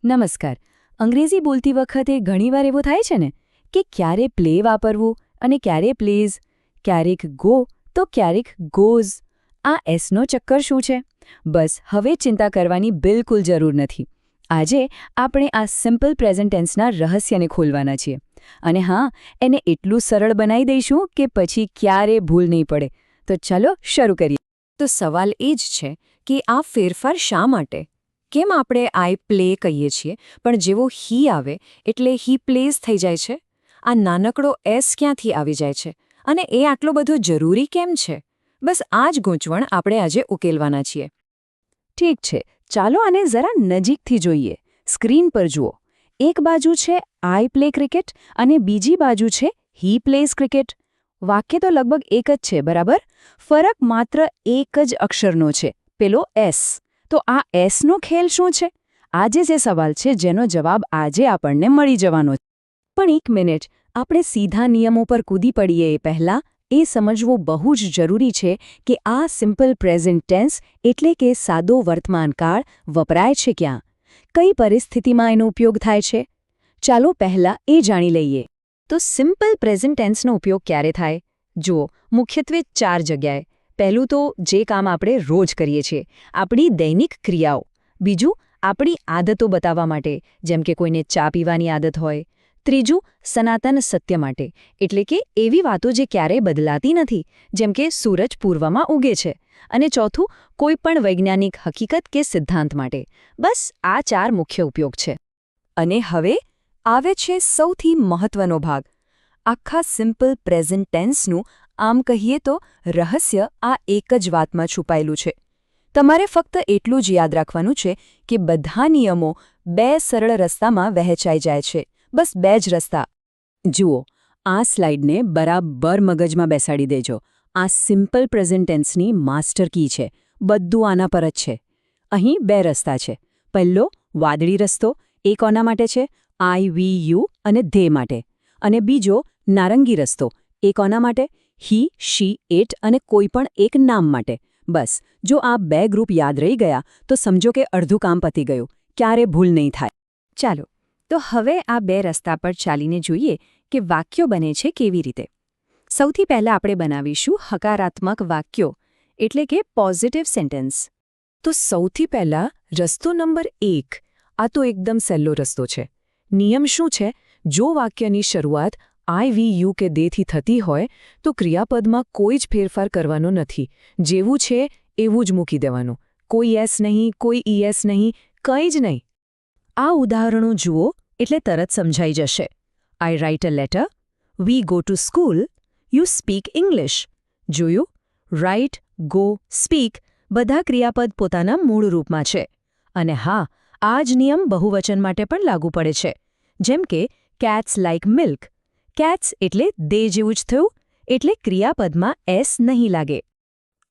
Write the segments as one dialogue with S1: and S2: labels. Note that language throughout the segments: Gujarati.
S1: નમસ્કાર. અંગ્રેજી બોલતી વખતે ઘણીવાર એવું થાય છે ને કે ક્યારે પ્લે વાપરવું અને ક્યારે પ્લીઝ, ક્યારેક ગો તો ક્યારેક ગોઝ. આ એસનો ચક્કર શું છે? બસ હવે ચિંતા કરવાની બિલકુલ જરૂર નથી. આજે આપણે આ સિમ્પલ પ્રેઝન્ટ ટેન્સના રહસ્યને ખોલવાના છીએ. અને હા, એને એટલું સરળ બનાવી દઈશું કે પછી ક્યારે ભૂલ નહીં પડે. તો ચલો શરૂ કરીએ.
S2: તો સવાલ એ જ છે કે આ ફેરફાર શા માટે? કેમ આપણે આઈ પ્લે કહીએ છીએ પણ જેવો હી આવે એટલે હી પ્લેઝ થઈ જાય છે? આ નાનકડો એસ ક્યાંથી આવી જાય છે અને એ આટલો બધો જરૂરી કેમ છે? બસ આ જ ગૂંચવણ આપણે આજે ઉકેલવાના છીએ.
S1: ઠીક છે, ચાલો આને જરા નજીકથી જોઈએ. સ્ક્રીન પર જુઓ. એક બાજુ છે આઈ પ્લે ક્રિકેટ અને બીજી બાજુ છે હી પ્લેઝ ક્રિકેટ. વાક્ય તો લગભગ એક જ છે, બરાબર? ફરક માત્ર એક જ અક્ષરનો છે, પેલો એસ. તો આ એસનો ખેલ શું છે? આજે જે સવાલ છે જેનો જવાબ આજે આપણને મળી જવાનો છે. પણ એક મિનિટ, આપણે સીધા નિયમો પર કૂદી પડીએ એ પહેલાં એ સમજવું બહુ જ જરૂરી છે કે આ સિમ્પલ પ્રેઝન્ટ ટેન્સ એટલે કે સાદો વર્તમાનકાળ વપરાય છે ક્યાં? કઈ પરિસ્થિતિમાં એનો ઉપયોગ થાય છે? ચાલો પહેલાં એ જાણી લઈએ. તો સિમ્પલ પ્રેઝન્ટ ટેન્સનો ઉપયોગ ક્યારે થાય? જુઓ, મુખ્યત્વે 4 જગ્યાએ. પહેલું તો જે કામ આપણે રોજ કરીએ છીએ, આપણી દૈનિક ક્રિયાઓ. બીજું, આપણી આદતો બતાવવા માટે, જેમ કે કોઈને ચા પીવાની આદત હોય. ત્રીજું, સનાતન સત્ય માટે, એટલે કે એવી વાતો જે ક્યારેય બદલાતી નથી, જેમ કે સૂરજ પૂર્વમાં ઉગે છે. અને ચોથું, કોઈ પણ વૈજ્ઞાનિક હકીકત કે સિદ્ધાંત માટે. બસ આ 4 મુખ્ય ઉપયોગ છે. અને હવે આવે છે સૌથી મહત્વનો ભાગ. આખા સિમ્પલ પ્રેઝન્ટ ટેન્સનું આમ કહીએ તો રહસ્ય આ એક જ વાતમાં છુપાયેલું છે. તમારે ફક્ત એટલું જ યાદ રાખવાનું છે કે બધા નિયમો 2 સરળ રસ્તામાં વહેંચાઈ જાય છે. બસ 2 જ રસ્તા. જુઓ, આ સ્લાઇડને બરાબર મગજમાં બેસાડી દેજો. આ સિમ્પલ પ્રેઝન્ટ ટેન્સની માસ્ટર કી છે. બધું આના પર જ છે. અહીં 2 રસ્તા છે. પહેલો, વાદળી રસ્તો. એ કોના માટે છે? આઈ, વી, યુ અને ધે માટે. અને બીજો, નારંગી રસ્તો. એ કોના માટે? હી, શી, ઇટ અને કોઈ પણ એક નામ માટે. બસ, જો આ 2 ગ્રુપ યાદ રહી ગયા તો સમજો કે અડધું કામ પતી ગયું. ક્યારે ભૂલ નહીં થાય. ચાલો, તો હવે આ 2 રસ્તા પર ચાલીને જોઈએ કે વાક્યો બને છે કેવી રીતે. સૌથી પહેલાં આપણે બનાવીશું હકારાત્મક વાક્યો, એટલે કે પોઝિટિવ સેન્ટેન્સ. તો સૌથી પહેલાં રસ્તો નંબર 1. આ તો એકદમ સહેલો રસ્તો છે. નિયમ શું છે? જો વાક્યની શરૂઆત આઈ, વી, યુ કે દેથી થતી હોય તો ક્રિયાપદમાં કોઈ જ ફેરફાર કરવાનો નથી. જેવું છે એવું જ મૂકી દેવાનું. કોઈ એસ નહીં, કોઈ ઈએસ નહીં, કંઈ જ નહીં. આ ઉદાહરણો જુઓ એટલે તરત સમજાઈ જશે. I write a letter, we go to school, you speak English. જોયું? રાઇટ, ગો, સ્પીક બધા ક્રિયાપદ પોતાના મૂળ રૂપમાં છે. અને હા, આ જ નિયમ બહુવચન માટે પણ લાગુ પડે છે. જેમ કે કેટ્સ લાઇક મિલ્ક. કેટ્સ એટલે દે જેવું જ થયું, એટલે ક્રિયાપદમાં એસ નહીં લાગે.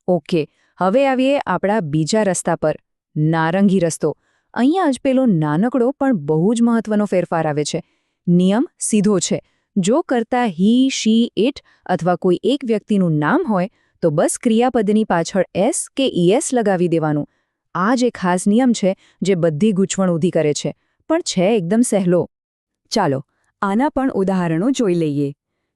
S1: ઓકે, હવે આવીએ આપણા બીજા રસ્તા પર, નારંગી રસ્તો. અહીંયા જ પેલો નાનકડો પણ બહુ જ મહત્વનો ફેરફાર આવે છે. નિયમ સીધો છે. જો કરતા હી, શી, ઇટ અથવા કોઈ એક વ્યક્તિનું નામ હોય તો બસ ક્રિયાપદની પાછળ એસ કે ઈએસ લગાવી દેવાનું. આ જ એક ખાસ નિયમ છે જે બધી ગૂંચવણ ઊભી કરે છે, પણ છે એકદમ સહેલો. ચાલો, આના પણ ઉદાહરણો જોઈ લઈએ.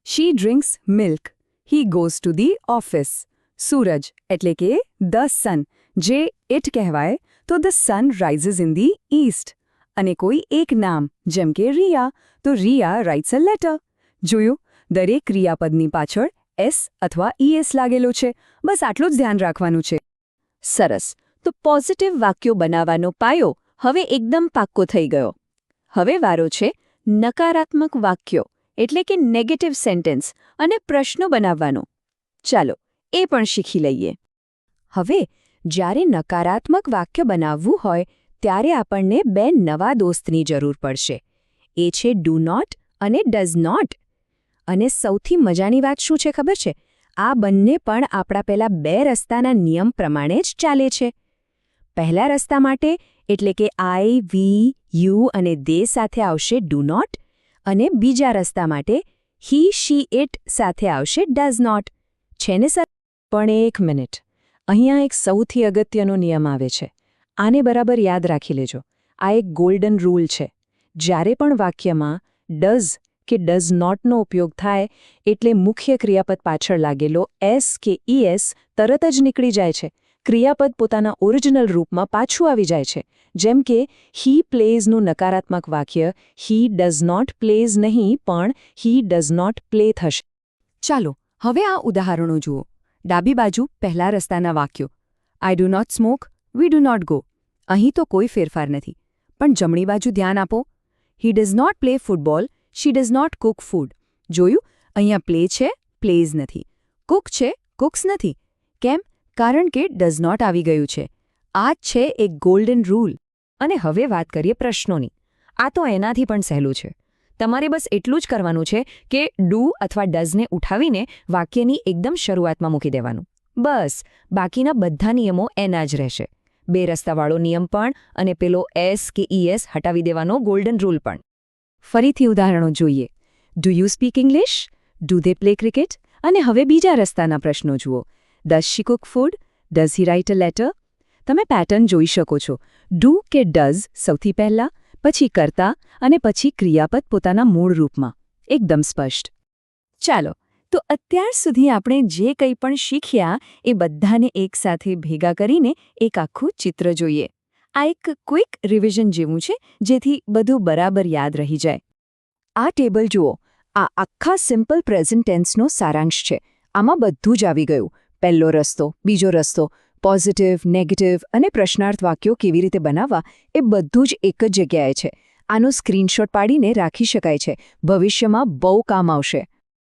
S1: She drinks milk, he goes to the office. સૂરજ એટલે કે ધ સન, જે ઇટ કહેવાય તો the sun rises in the east. અને કોઈ એક નામ, જેમ કે રિયા, તો રિયા રાઇટ્સ અ લેટર. જોયું? દરેક ક્રિયાપદની પાછળ એસ અથવા ઈએસ લાગેલો છે. બસ આટલું જ ધ્યાન રાખવાનું છે. સરસ. તો પોઝિટિવ વાક્યો બનાવવાનો પાયો હવે એકદમ પાક્કો થઈ ગયો. હવે વારો છે નકારાત્મક વાક્યો, એટલે કે નેગેટિવ સેન્ટેન્સ અને પ્રશ્નો બનાવવાનો. ચાલો, એ પણ શીખી લઈએ. હવે જ્યારે નકારાત્મક વાક્ય બનાવવું હોય ત્યારે આપણને 2 નવા દોસ્તની જરૂર પડશે. એ છે ડુ નોટ અને ડઝ નોટ. અને સૌથી મજાની વાત શું છે ખબર છે? આ બંને પણ આપણા પેલા 2 રસ્તાના નિયમ પ્રમાણે જ ચાલે છે. પહેલા રસ્તા માટે એટલે કે આઈ, વી, યુ અને દે સાથે આવશે ડુ નોટ, અને બીજા રસ્તા માટે હી, શી, ઇટ સાથે આવશે ડઝ નોટ. છે ને સર? પણ એક મિનિટ, અહીંયા એક સૌથી અગત્યનો નિયમ આવે છે. આને બરાબર યાદ રાખી લેજો. આ એક ગોલ્ડન રૂલ છે. જ્યારે પણ વાક્યમાં ડઝ કે ડઝ નોટનો ઉપયોગ થાય એટલે મુખ્ય ક્રિયાપદ પાછળ લાગેલો એસ કે ઈએસ તરત જ નીકળી જાય છે. ક્રિયાપદ પોતાના ઓરિજિનલ રૂપમાં પાછું આવી જાય છે. જેમ કે હી પ્લેઝનું નકારાત્મક વાક્ય હી ડઝ નોટ પ્લેઝ નહીં પણ હી ડઝ નોટ પ્લે થશે.
S2: ચાલો હવે આ ઉદાહરણો જુઓ. ડાબી બાજુ પહેલા રસ્તાના વાક્યો. I do not smoke, we do not go. અહીં તો કોઈ ફેરફાર નથી. પણ જમણી બાજુ ધ્યાન આપો. He does not play football, she does not cook food. જોયું? અહીંયા પ્લે છે, પ્લેઝ નથી. કુક છે, કુક્સ નથી. કેમ? કારણ કે ડઝ નોટ આવી ગયું છે. આ જ છે એક ગોલ્ડન રૂલ. અને હવે વાત કરીએ પ્રશ્નોની. આ તો એનાથી પણ સહેલું છે. તમારે બસ એટલું જ કરવાનું છે કે ડુ અથવા ડઝને ઉઠાવીને વાક્યની એકદમ શરૂઆતમાં મૂકી દેવાનું. બસ, બાકીના બધા નિયમો એના જ રહેશે. બે રસ્તાવાળો નિયમ પણ અને પેલો એસ કે ઈએસ હટાવી દેવાનો ગોલ્ડન રૂલ પણ.
S1: ફરીથી ઉદાહરણો જોઈએ. Do you speak English? Do they play cricket? અને હવે બીજા રસ્તાના પ્રશ્નો જુઓ. Does she cook food? Does he write a letter? તમે પેટર્ન જોઈ શકો છો. ડુ કે ડઝ સૌથી પહેલા, પછી કર્તા અને પછી ક્રિયાપદ પોતાના મૂળ રૂપમાં. એકદમ સ્પષ્ટ.
S2: ચાલો, તો અત્યાર સુધી આપણે જે કંઈ પણ શીખ્યા એ બધાને એકસાથે ભેગા કરીને એક આખું ચિત્ર જોઈએ. આ એક ક્વિક રિવિઝન જેવું છે, જેથી બધું બરાબર યાદ રહી જાય.
S1: આ ટેબલ જુઓ. આ આખા સિમ્પલ પ્રેઝન્ટ ટેન્સનો સારાંશ છે. આમાં બધું જ આવી ગયું. પહેલો રસ્તો, બીજો રસ્તો, પોઝિટિવ, નેગેટિવ અને પ્રશ્નાર્થ વાક્યો કેવી રીતે બનાવવા એ બધું જ એક જ જગ્યાએ છે. આનો સ્ક્રીનશોટ પાડીને રાખી શકાય છે. ભવિષ્યમાં બહુ કામ આવશે.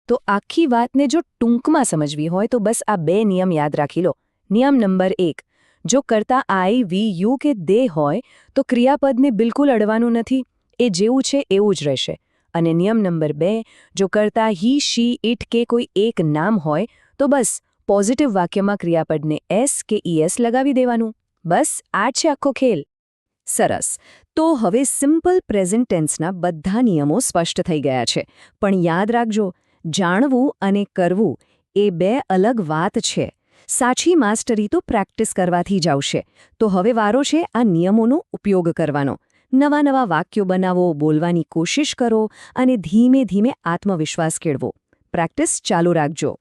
S2: તો આખી વાતને જો ટૂંકમાં સમજવી હોય તો બસ આ બે નિયમ યાદ રાખી લો. નિયમ નંબર 1, જો કર્તા આઈ, વી, યુ કે દે હોય તો ક્રિયાપદને બિલકુલ અડવાનું નથી. એ જેવું છે એવું જ રહેશે. અને નિયમ નંબર 2, જો કર્તા હી, શી, ઇટ કે કોઈ એક નામ હોય તો બસ પોઝિટિવ વાક્યમાં ક્રિયાપદને એસ કે ઈએસ લગાવી દેવાનું. બસ આ છે આખો ખેલ. સરસ. તો હવે સિમ્પલ પ્રેઝન્ટ ટેન્સના બધા નિયમો સ્પષ્ટ થઈ ગયા છે. પણ યાદ રાખજો, જાણવું અને કરવું એ બે અલગ વાત છે. સાચી માસ્ટરી તો પ્રેક્ટિસ કરવાથી જ આવશે. તો હવે વારો છે આ નિયમોનો ઉપયોગ કરવાનો. નવા વાક્યો બનાવો, બોલવાની કોશિશ કરો અને ધીમે ધીમે આત્મવિશ્વાસ કેળવો. પ્રેક્ટિસ ચાલુ રાખજો.